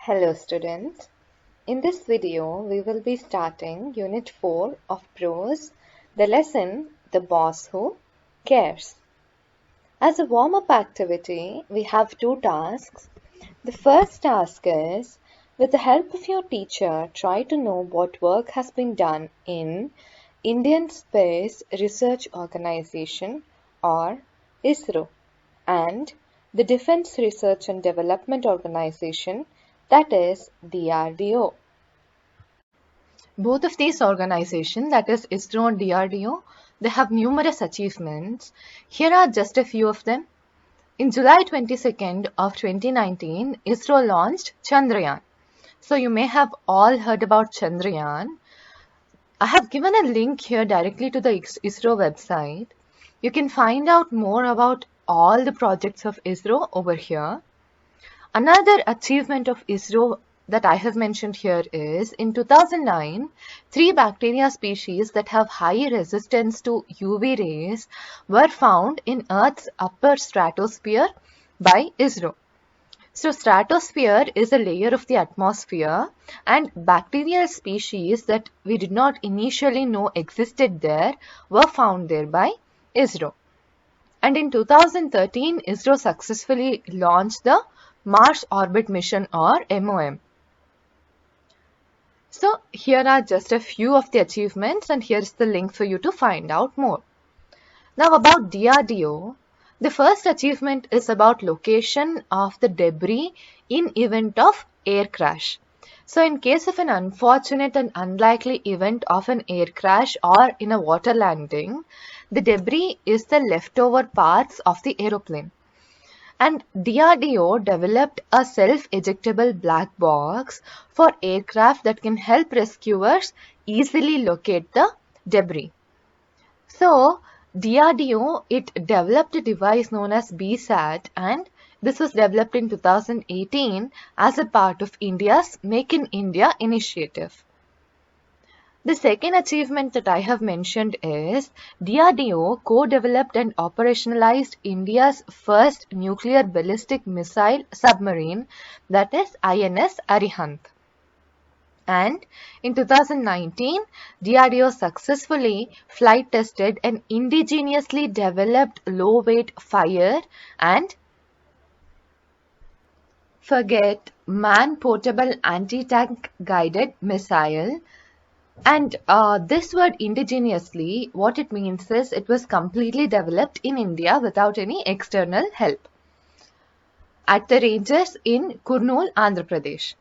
Hello students. In this video, we will be starting Unit 4 of Prose, the lesson The Boss Who Cares. As a warm-up activity, we have two tasks. The first task is, with the help of your teacher, try to know what work has been done in Indian Space Research Organization or ISRO and the Defense Research and Development Organization, that is DRDO. Both of these organizations, that is ISRO and DRDO, they have numerous achievements. Here are just a few of them. In July 22nd of 2019, ISRO launched Chandrayaan. So you may have all heard about Chandrayaan. I have given a link here directly to the ISRO website. You can find out more about all the projects of ISRO over here. Another achievement of ISRO that I have mentioned here is, in 2009, 3 bacteria species that have high resistance to UV rays were found in Earth's upper stratosphere by ISRO. So stratosphere is a layer of the atmosphere, and bacterial species that we did not initially know existed there were found there by ISRO. And in 2013, ISRO successfully launched the Mars Orbit Mission or MOM. So here are just a few of the achievements, and here's the link for you to find out more. Now about DRDO, the first achievement is about location of the debris in event of air crash. So in case of an unfortunate and unlikely event of an air crash or in a water landing, the debris is the leftover parts of the aeroplane. And DRDO developed a self-ejectable black box for aircraft that can help rescuers easily locate the debris. So DRDO, it developed a device known as BSAT, and this was developed in 2018 as a part of India's Make in India initiative. The second achievement that I have mentioned is DRDO co-developed and operationalized India's first nuclear ballistic missile submarine, that is INS Arihant. And in 2019, DRDO successfully flight tested an indigenously developed low-weight fire and man-portable anti-tank guided missile. And this word indigenously, what it means is it was completely developed in India without any external help at the ranges in Kurnool, Andhra Pradesh.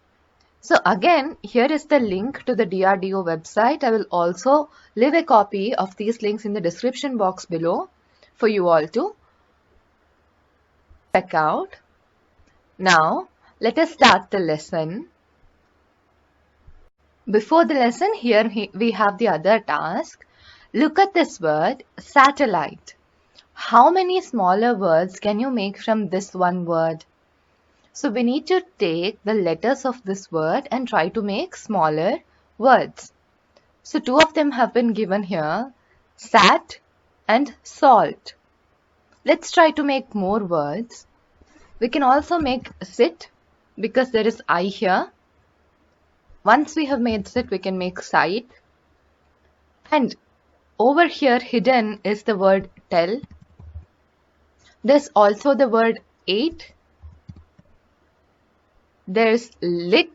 So again, here is the link to the DRDO website. I will also leave a copy of these links in the description box below for you all to check out. Now, let us start the lesson. Before the lesson, here we have the other task. Look at this word, satellite. How many smaller words can you make from this one word? So we need to take the letters of this word and try to make smaller words. So 2 of them have been given here, sat and salt. Let's try to make more words. We can also make sit because there is I here. Once we have made sit, we can make sight. And over here hidden is the word tell. There's also the word ate. There's lit.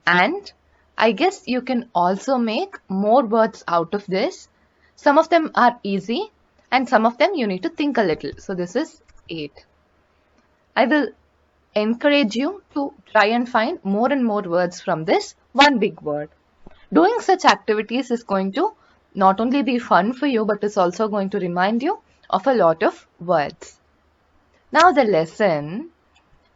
And I guess you can also make more words out of this. Some of them are easy and some of them you need to think a little. So this is 8. I will encourage you to try and find more and more words from this one big word. Doing such activities is going to not only be fun for you, but it's also going to remind you of a lot of words. Now the lesson.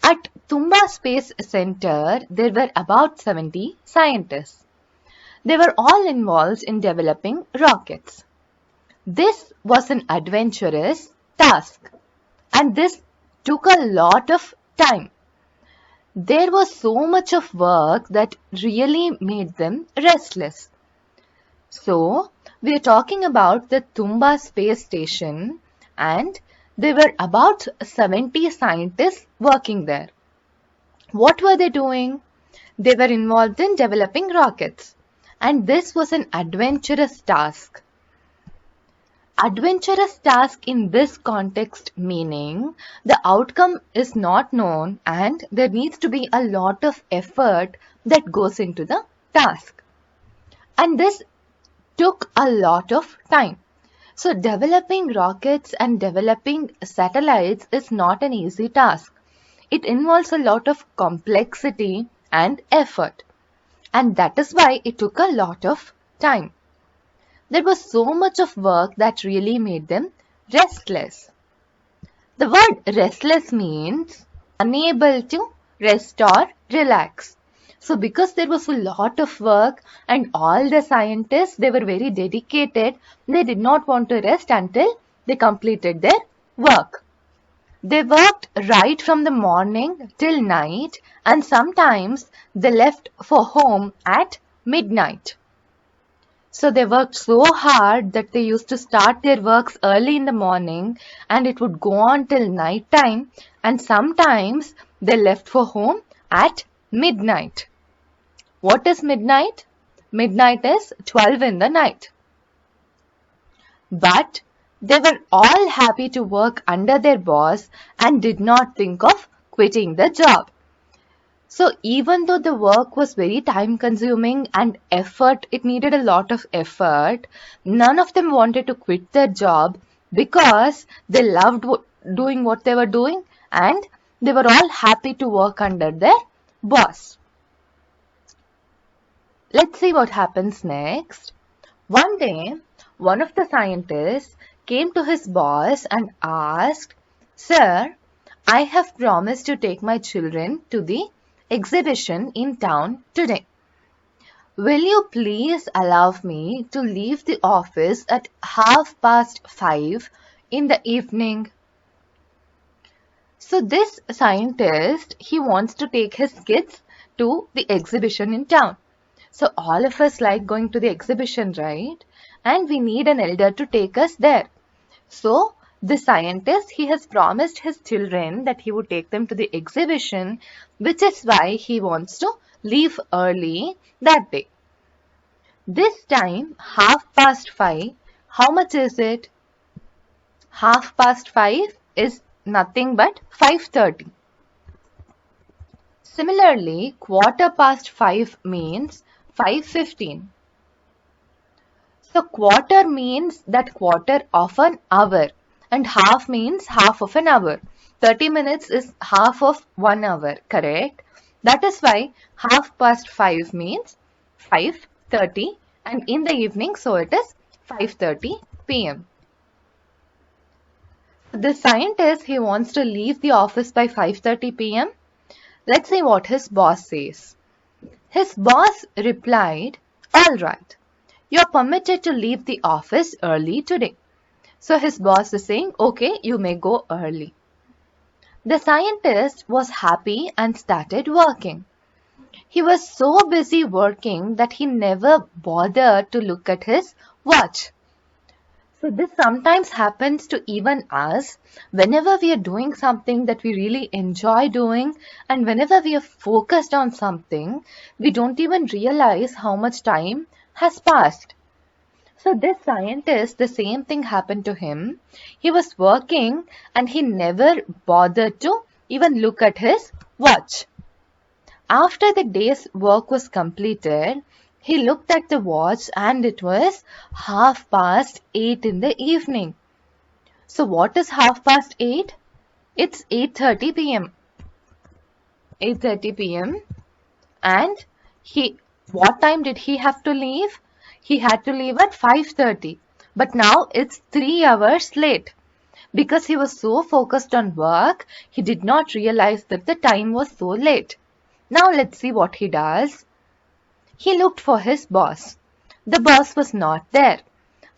At Tumba Space Center, there were about 70 scientists. They were all involved in developing rockets. This was an adventurous task, and this took a lot of time. There was so much of work that really made them restless. So, we are talking about the Tumba space station, and There were about 70 scientists working there. What were they doing? They were involved in developing rockets, and this was an adventurous task. Adventurous task in this context meaning the outcome is not known and there needs to be a lot of effort that goes into the task. And this took a lot of time. So developing rockets and developing satellites is not an easy task. It involves a lot of complexity and effort. And that is why it took a lot of time. There was so much of work that really made them restless. The word restless means unable to rest or relax. So because there was a lot of work and all the scientists, they were very dedicated, they did not want to rest until they completed their work. They worked right from the morning till night and sometimes they left for home at midnight. So they worked so hard that they used to start their works early in the morning and it would go on till night time, and sometimes they left for home at midnight. What is midnight? Midnight is 12 in the night. But they were all happy to work under their boss and did not think of quitting the job. So even though the work was very time consuming and it needed a lot of effort, none of them wanted to quit their job because they loved doing what they were doing and they were all happy to work under their boss. Let's see what happens next. One day, one of the scientists came to his boss and asked, "Sir, I have promised to take my children to the exhibition in town today. Will you please allow me to leave the office at 5:30 in the evening?" So this scientist, he wants to take his kids to the exhibition in town. So all of us like going to the exhibition, right? And we need an elder to take us there. So the scientist, he has promised his children that he would take them to the exhibition, which is why he wants to leave early that day. This time, 5:30, how much is it? 5:30 is nothing but 5:30. Similarly, 5:15 means 5:15. So quarter means that quarter of an hour. And half means half of an hour. 30 minutes is half of 1 hour, correct? That is why 5:15 means 5:30 and in the evening, so it is 5:30 p.m. The scientist, he wants to leave the office by 5:30 p.m. Let's see what his boss says. His boss replied, "All right, you're permitted to leave the office early today." So his boss is saying, "Okay, you may go early." The scientist was happy and started working. He was so busy working that he never bothered to look at his watch. So this sometimes happens to even us whenever we are doing something that we really enjoy doing, and whenever we are focused on something, we don't even realize how much time has passed. So this scientist, the same thing happened to him. He was working and he never bothered to even look at his watch. After the day's work was completed, he looked at the watch and it was 8:30 in the evening. So what is 8:30? It's 8:30 p.m. 8:30 p.m. And what time did he have to leave? He had to leave at 5:30. But now it's 3 hours late. Because he was so focused on work, he did not realize that the time was so late. Now let's see what he does. He looked for his boss. The boss was not there.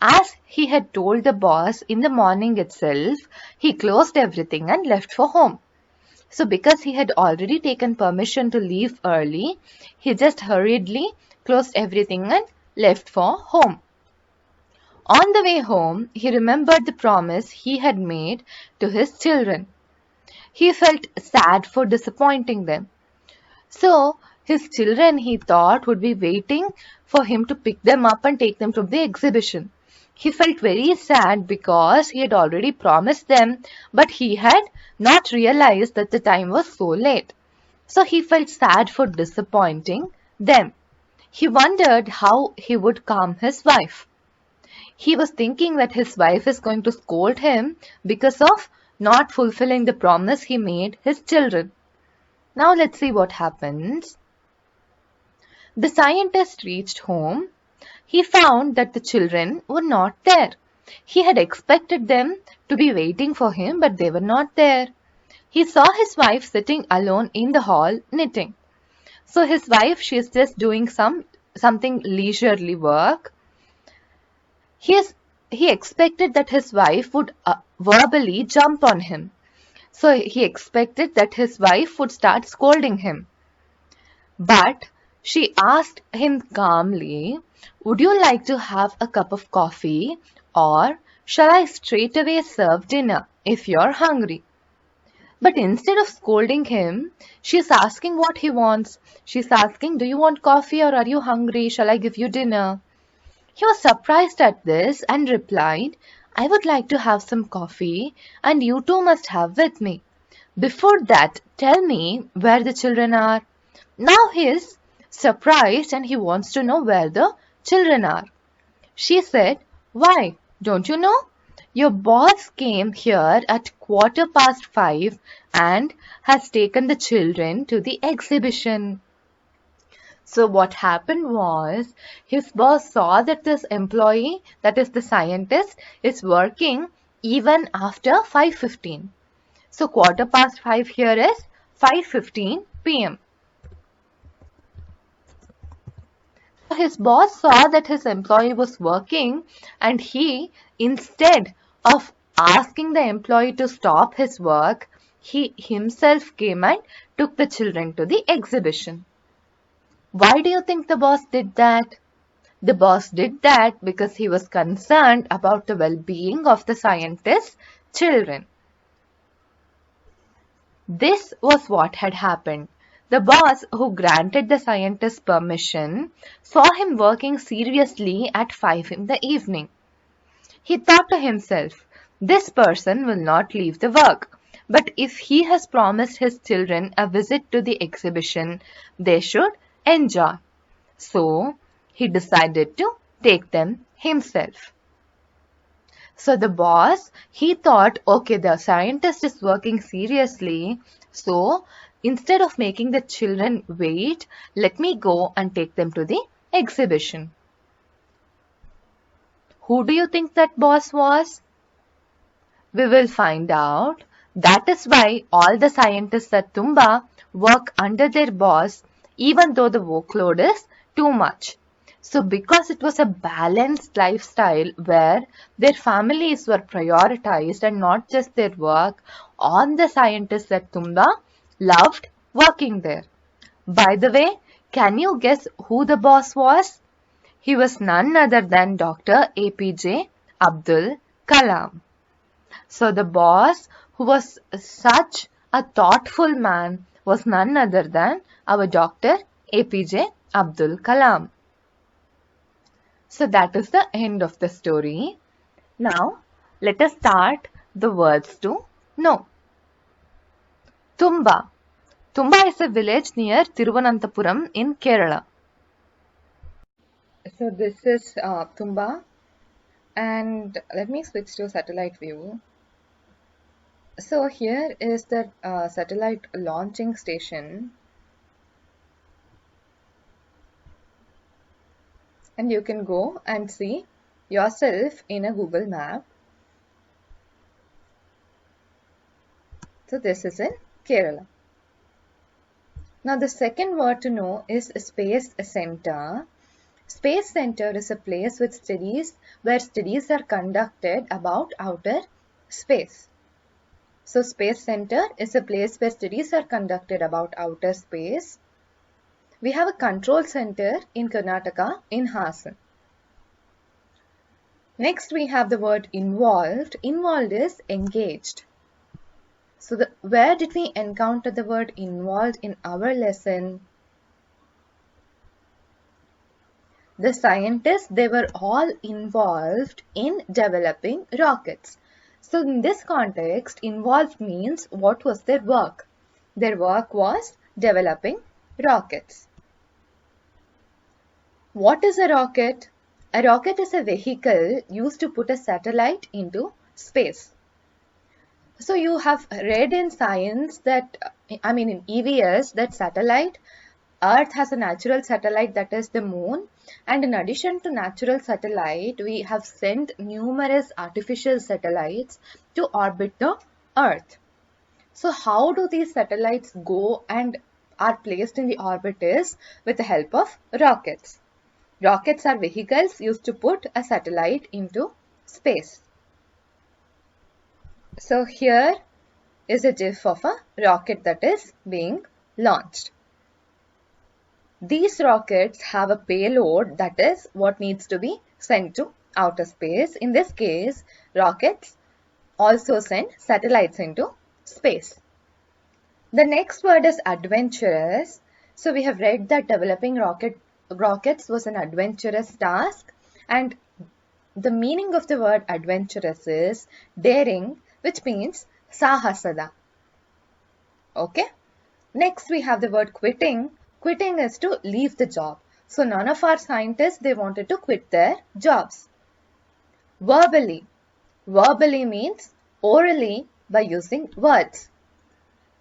As he had told the boss in the morning itself, he closed everything and left for home. So because he had already taken permission to leave early, he just hurriedly closed everything and left for home. On the way home, he remembered the promise he had made to his children. He felt sad for disappointing them. So, his children, he thought, would be waiting for him to pick them up and take them to the exhibition. He felt very sad because he had already promised them, but he had not realized that the time was so late. So he felt sad for disappointing them. He wondered how he would calm his wife. He was thinking that his wife is going to scold him because of not fulfilling the promise he made his children. Now let's see what happens. The scientist reached home. He found that the children were not there. He had expected them to be waiting for him, but they were not there. He saw his wife sitting alone in the hall knitting. So his wife, she is just doing something leisurely work. He expected that his wife would verbally jump on him. So he expected that his wife would start scolding him. But she asked him calmly, "Would you like to have a cup of coffee, or shall I straight away serve dinner if you're hungry?" But instead of scolding him, she's asking what he wants. She's asking, "Do you want coffee or are you hungry? Shall I give you dinner?" He was surprised at this and replied, "I would like to have some coffee, and you too must have with me. Before that, tell me where the children are." Now he is surprised and he wants to know where the children are. She said, "Why, don't you know? Your boss came here at 5:15 and has taken the children to the exhibition." So what happened was, his boss saw that this employee, that is the scientist, is working even after 5:15. So 5:15 here is 5:15 p.m. His boss saw that his employee was working, and he, instead of asking the employee to stop his work, he himself came and took the children to the exhibition. Why do you think the boss did that? The boss did that because he was concerned about the well-being of the scientist's children. This was what had happened. The boss who granted the scientist permission saw him working seriously at 5 in the evening. He thought to himself, "This person will not leave the work, but if he has promised his children a visit to the exhibition, they should enjoy." So he decided to take them himself. So the boss, he thought, okay, the scientist is working seriously, so instead of making the children wait, let me go and take them to the exhibition. Who do you think that boss was? We will find out. That is why all the scientists at Tumba work under their boss even though the workload is too much. So because it was a balanced lifestyle where their families were prioritized and not just their work, all the scientists at Tumba loved working there. By the way, can you guess who the boss was? He was none other than Dr. APJ Abdul Kalam. So the boss, who was such a thoughtful man, was none other than our Dr. APJ Abdul Kalam. So that is the end of the story. Now, let us start the words to know. Tumba. Tumba is a village near Thiruvananthapuram in Kerala. So this is Tumba, and let me switch to satellite view. So here is the satellite launching station, and you can go and see yourself in a Google map. So this is in Kerala. Now the second word to know is Space Center. Space Center is a place with where studies are conducted about outer space. So Space Center is a place where studies are conducted about outer space. We have a control center in Karnataka in Hassan. Next we have the word involved. Involved is engaged. So where did we encounter the word involved in our lesson? The scientists, they were all involved in developing rockets. So in this context, involved means what was their work? Their work was developing rockets. What is a rocket? A rocket is a vehicle used to put a satellite into space. So you have read in science that, in EVS, that satellite, Earth has a natural satellite, that is the moon. And in addition to natural satellite, we have sent numerous artificial satellites to orbit the Earth. So how do these satellites go and are placed in the orbit is with the help of rockets. Rockets are vehicles used to put a satellite into space. So here is a GIF of a rocket that is being launched. These rockets have a payload, that is what needs to be sent to outer space. In this case, rockets also send satellites into space. The next word is adventurous. So we have read that developing rockets was an adventurous task, and the meaning of the word adventurous is daring, which means sahasada. Okay. Next we have the word quitting. Quitting is to leave the job. So none of our scientists, they wanted to quit their jobs. Verbally. Verbally means orally, by using words.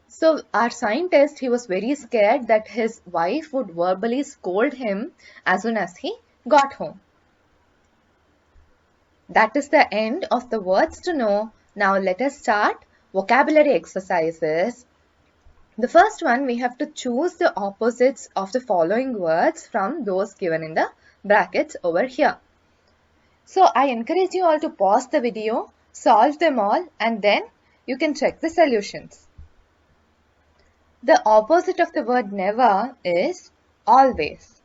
So our scientist, he was very scared that his wife would verbally scold him as soon as he got home. That is the end of the words to know. Now let us start vocabulary exercises. The first one, we have to choose the opposites of the following words from those given in the brackets over here. So I encourage you all to pause the video, solve them all, and then you can check the solutions. The opposite of the word never is always.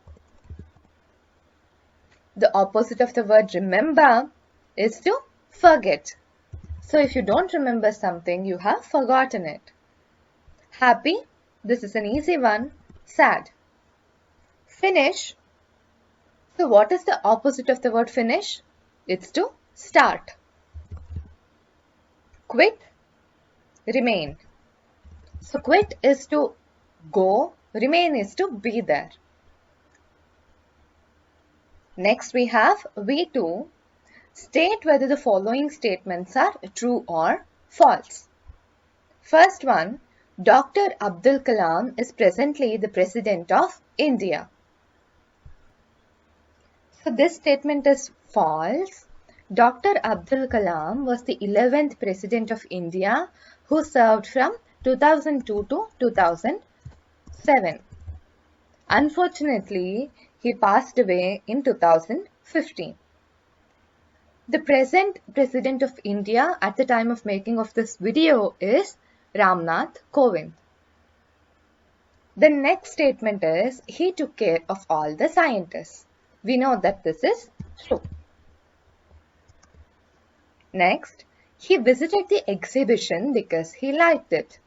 The opposite of the word remember is to forget. So if you don't remember something, you have forgotten it. Happy, this is an easy one. Sad. Finish. So what is the opposite of the word finish? It's to start. Quit. Remain. So quit is to go, remain is to be there. Next we have V2. State whether the following statements are true or false. First one, Dr. Abdul Kalam is presently the President of India. So this statement is false. Dr. Abdul Kalam was the 11th President of India who served from 2002 to 2007. Unfortunately, he passed away in 2015. The present President of India at the time of making of this video is Ramnath Kovind. The next statement is, he took care of all the scientists. We know that this is true. Next, he visited the exhibition because he liked it.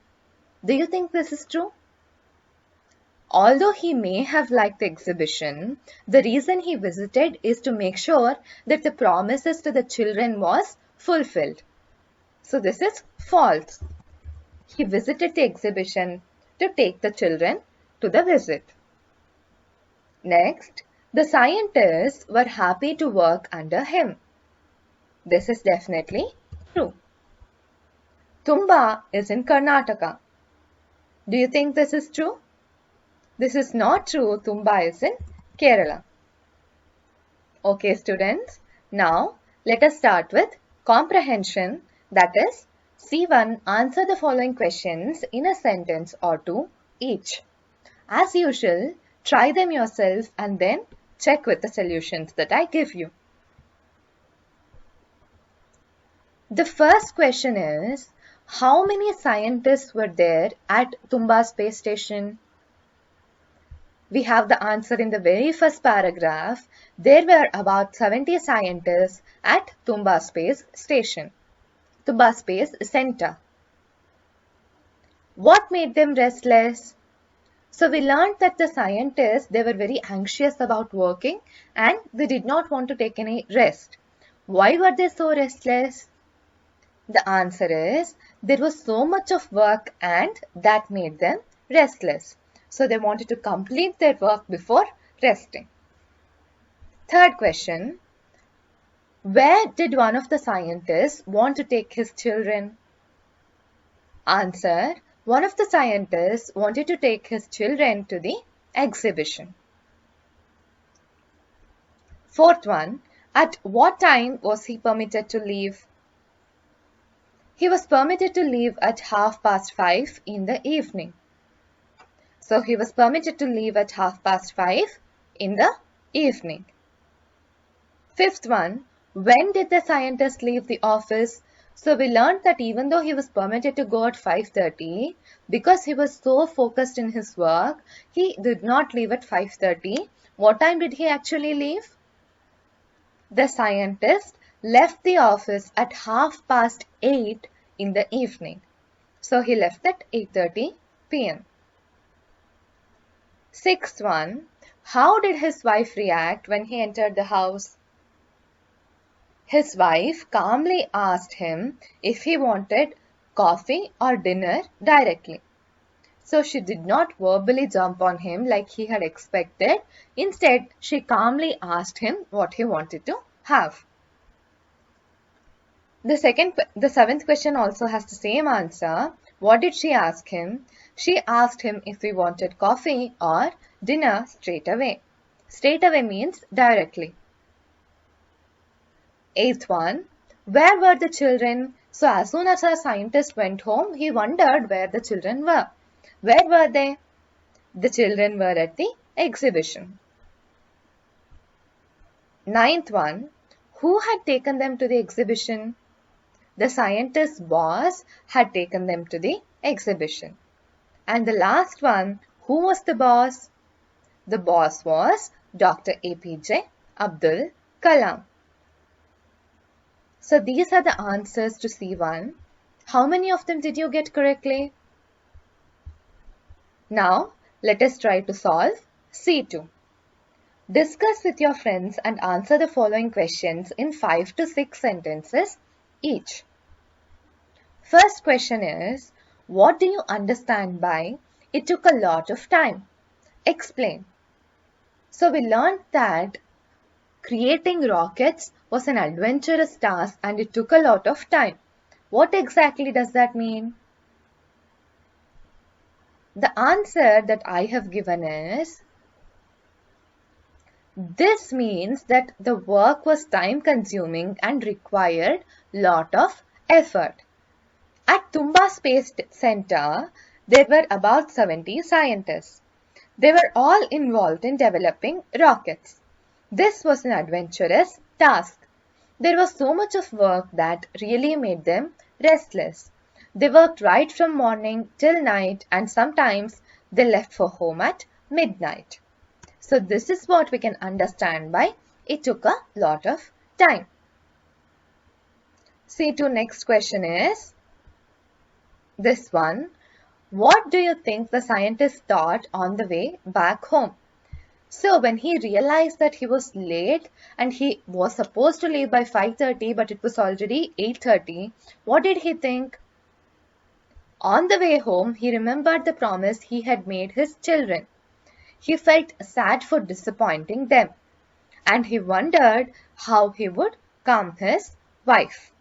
Do you think this is true? Although he may have liked the exhibition, the reason he visited is to make sure that the promises to the children was fulfilled. So this is false. He visited the exhibition to take the children to the visit. Next, the scientists were happy to work under him. This is definitely true. Tumba is in Karnataka. Do you think this is true? This is not true. Tumba is in Kerala. Okay, students. Now, let us start with comprehension. That is, C1, answer the following questions in a sentence or two each. As usual, try them yourself and then check with the solutions that I give you. The first question is, how many scientists were there at Tumba space station? We have the answer in the very first paragraph. There were about 70 scientists at Tumba Space Station, Tumba Space Center. What made them restless? So we learned that the scientists, they were very anxious about working and they did not want to take any rest. Why were they so restless? The answer is there was so much of work and that made them restless. So they wanted to complete their work before resting. Third question, where did one of the scientists want to take his children? Answer, one of the scientists wanted to take his children to the exhibition. Fourth one, at what time was he permitted to leave? He was permitted to leave at 5:30 in the evening. So he was permitted to leave at 5:30 in the evening. Fifth one, when did the scientist leave the office? So we learned that even though he was permitted to go at 5:30, because he was so focused in his work, he did not leave at 5:30. What time did he actually leave? The scientist left the office at 8:30 in the evening. So he left at 8:30 p.m. Sixth one, how did his wife react when he entered the house? His wife calmly asked him if he wanted coffee or dinner directly. So she did not verbally jump on him like he had expected. Instead, she calmly asked him what he wanted to have. The seventh question also has the same answer. What did she ask him? She asked him if he wanted coffee or dinner straight away. Straight away means directly. Eighth one, where were the children? So as soon as our scientist went home, he wondered where the children were. Where were they? The children were at the exhibition. Ninth one, who had taken them to the exhibition? The scientist's boss had taken them to the exhibition. And the last one, who was the boss? The boss was Dr. APJ Abdul Kalam. So these are the answers to C1. How many of them did you get correctly? Now, let us try to solve C2. Discuss with your friends and answer the following questions in 5 to 6 sentences each. First question is, what do you understand by it took a lot of time? Explain. So we learned that creating rockets was an adventurous task and it took a lot of time. What exactly does that mean? The answer that I have given is, this means that the work was time consuming and required lot of effort. At Tumba Space Center, there were about 70 scientists. They were all involved in developing rockets. This was an adventurous task. There was so much of work that really made them restless. They worked right from morning till night and sometimes they left for home at midnight. So this is what we can understand by it took a lot of time. C2 next question is this one. What do you think the scientist thought on the way back home? So when he realized that he was late and he was supposed to leave by 5:30 but it was already 8:30, what did he think? On the way home, he remembered the promise he had made his children. He felt sad for disappointing them and he wondered how he would calm his wife.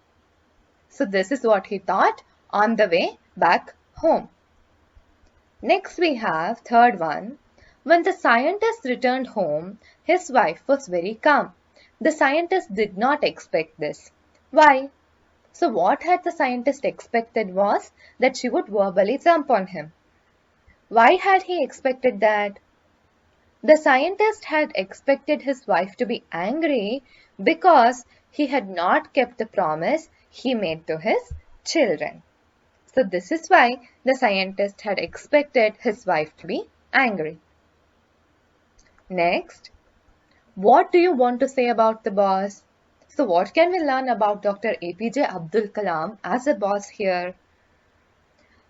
So this is what he thought on the way back home. Next we have third one. When the scientist returned home, his wife was very calm. The scientist did not expect this. Why? So what had the scientist expected was that she would verbally jump on him. Why had he expected that? The scientist had expected his wife to be angry because he had not kept the promise he made to his children. So this is why the scientist had expected his wife to be angry. Next, what do you want to say about the boss? So what can we learn about Dr. APJ Abdul Kalam as a boss here?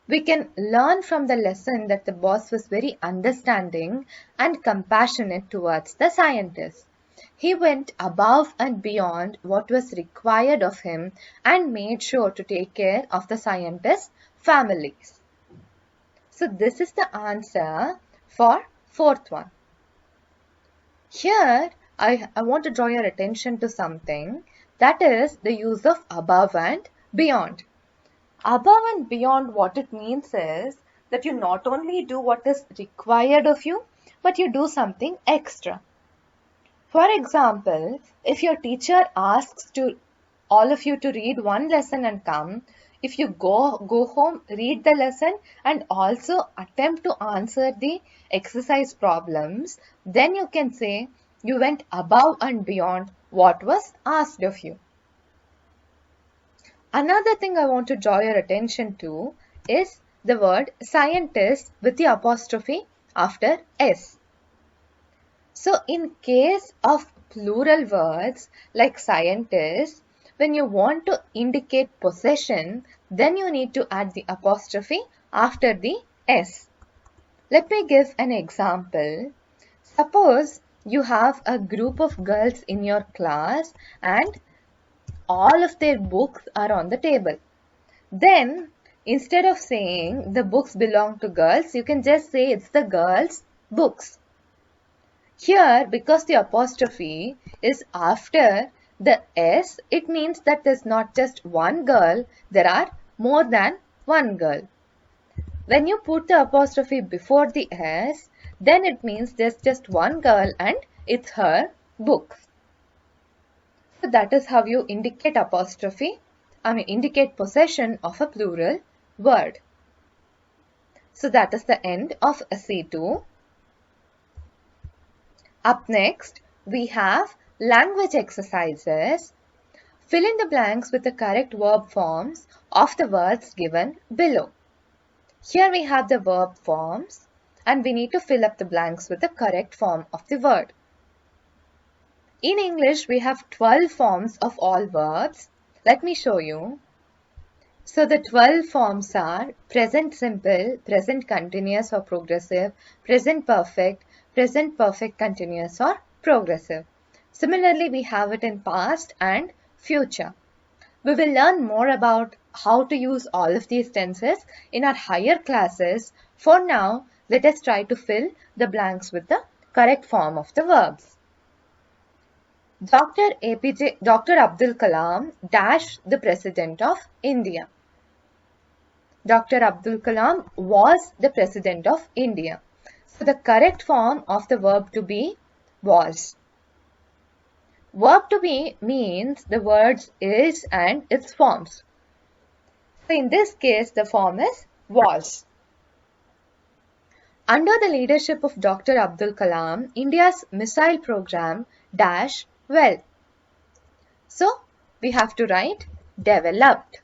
We can learn from the lesson that the boss was very understanding and compassionate towards the scientists. He went above and beyond what was required of him and made sure to take care of the scientists' families. So this is the answer for fourth one. Here, I want to draw your attention to something, that is the use of above and beyond. Above and beyond, what it means is that you not only do what is required of you, but you do something extra. For example, if your teacher asks all of you to read one lesson and come, if you go home, read the lesson and also attempt to answer the exercise problems, then you can say you went above and beyond what was asked of you. Another thing I want to draw your attention to is the word scientist with the apostrophe after S. So in case of plural words like scientist, when you want to indicate possession, then you need to add the apostrophe after the S. Let me give an example. Suppose you have a group of girls in your class and all of their books are on the table. Then, instead of saying the books belong to girls, you can just say it's the girls' books. Here, because the apostrophe is after the S, it means that there's not just one girl, there are more than one girl. When you put the apostrophe before the S, then it means there's just one girl and it's her books. So that is how you indicate indicate possession of a plural word. So that is the end of C2. Up next, we have language exercises. Fill in the blanks with the correct verb forms of the words given below. Here we have the verb forms and we need to fill up the blanks with the correct form of the word. In English, we have 12 forms of all verbs. Let me show you. So the 12 forms are present simple, present continuous or progressive, present perfect continuous or progressive. Similarly, we have it in past and future. We will learn more about how to use all of these tenses in our higher classes. For now, let us try to fill the blanks with the correct form of the verbs. Dr. Abdul Kalam dash the President of India. Dr. Abdul Kalam was the President of India. So the correct form of the verb to be was. Verb to be means the words is and its forms. So in this case, the form is was. Under the leadership of Dr. Abdul Kalam, India's missile program dash well. So we have to write developed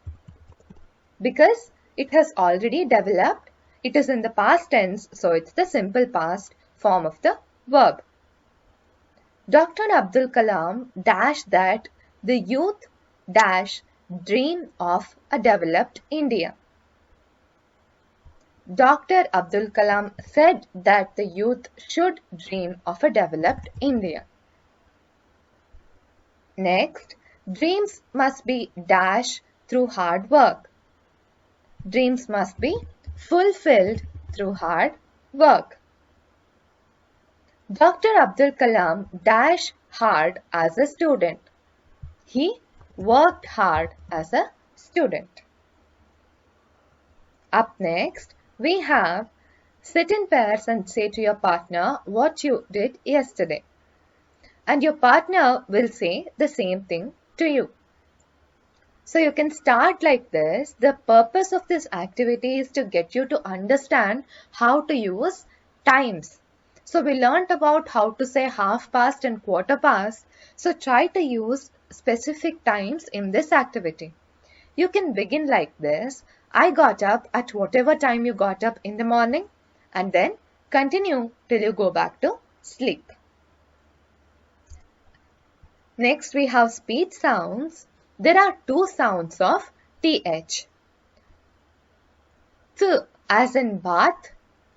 because it has already developed. It is in the past tense, so it's the simple past form of the verb. Dr. Abdul Kalam dash that the youth dash dream of a developed India. Dr. Abdul Kalam said that the youth should dream of a developed India. Next, dreams must be dash through hard work. Dreams must be fulfilled through hard work. Dr. Abdul Kalam dash hard as a student. He worked hard as a student. Up next, we have sit in pairs and say to your partner what you did yesterday. And your partner will say the same thing to you. So you can start like this. The purpose of this activity is to get you to understand how to use times. So we learned about how to say half past and quarter past. So try to use specific times in this activity. You can begin like this. I got up at whatever time you got up in the morning and then continue till you go back to sleep. Next we have speech sounds. There are two sounds of TH. Th as in bath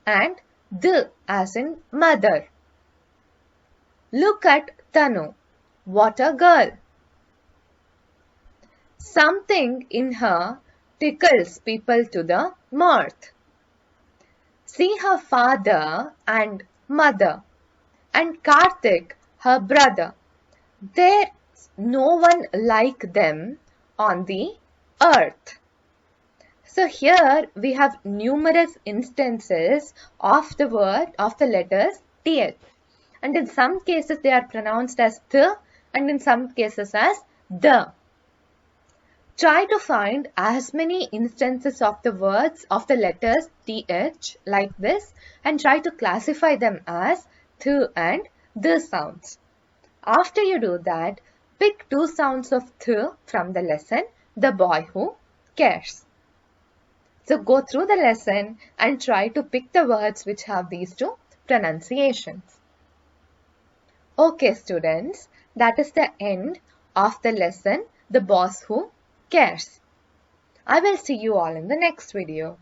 and D as in mother. Look at Tanu. What a girl. Something in her tickles people to the mirth. See her father and mother, and Karthik, her brother. There's no one like them on the earth. So here we have numerous instances of the letters th. And in some cases they are pronounced as th and in some cases as the. Try to find as many instances of the words of the letters th like this and try to classify them as th and the sounds. After you do that, pick two sounds of th from the lesson, The Boy Who Cares. So go through the lesson and try to pick the words which have these two pronunciations. Okay students, that is the end of the lesson, The Boss Who Cares. I will see you all in the next video.